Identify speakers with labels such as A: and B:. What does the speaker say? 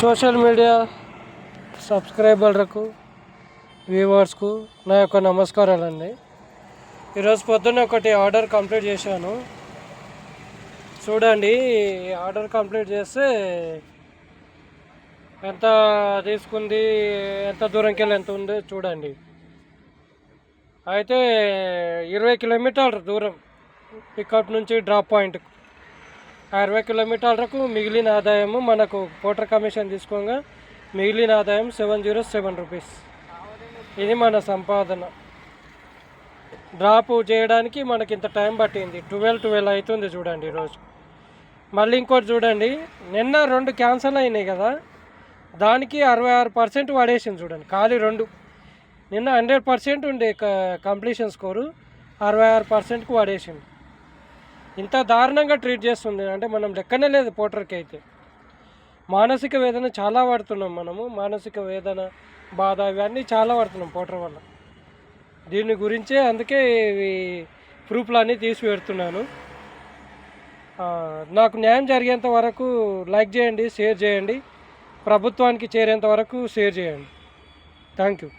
A: Social media సబ్స్క్రైబర్లకు వ్యూవర్స్కు నా యొక్క నమస్కారాలండి. ఈరోజు పొద్దున్న ఒకటి ఆర్డర్ కంప్లీట్ చేశాను. చూడండి, ఆర్డర్ కంప్లీట్ చేస్తే ఎంత తీసుకుంది, ఎంత దూరంకి వెళ్ళి ఎంత ఉంది చూడండి. అయితే 20 కిలోమీటర్ల దూరం పికప్ నుంచి డ్రాప్ పాయింట్. 20 కిలోమీటర్లకు మిగిలిన ఆదాయము మనకు పోటర్ కమిషన్ తీసుకోగా మిగిలిన ఆదాయం 707 రూపీస్. ఇది మన సంపాదన. డ్రాప్ చేయడానికి మనకి ఇంత టైం పట్టింది. 12 అవుతుంది చూడండి ఈరోజు. మళ్ళీ ఇంకోటి చూడండి, నిన్న 2 క్యాన్సిల్ అయినాయి కదా, దానికి 66% పడేసింది చూడండి. ఖాళీ 2. నిన్న 100% ఉండే కంప్లీషన్ స్కోరు, 66%కు పడేసింది. ఇంత దారుణంగా ట్రీట్ చేస్తుంది అంటే మనం లెక్కనే లేదు. పోటర్కి అయితే మానసిక వేదన చాలా పడుతున్నాం మనము. మానసిక వేదన, బాధ ఇవన్నీ చాలా పడుతున్నాం పోటర్ వల్ల. దీని గురించే అందుకే ఇవి ప్రూఫ్లు అన్నీ తీసి పెడుతున్నాను. నాకు న్యాయం జరిగేంత వరకు లైక్ చేయండి, షేర్ చేయండి, ప్రభుత్వానికి చేరేంత వరకు షేర్ చేయండి. Thank you.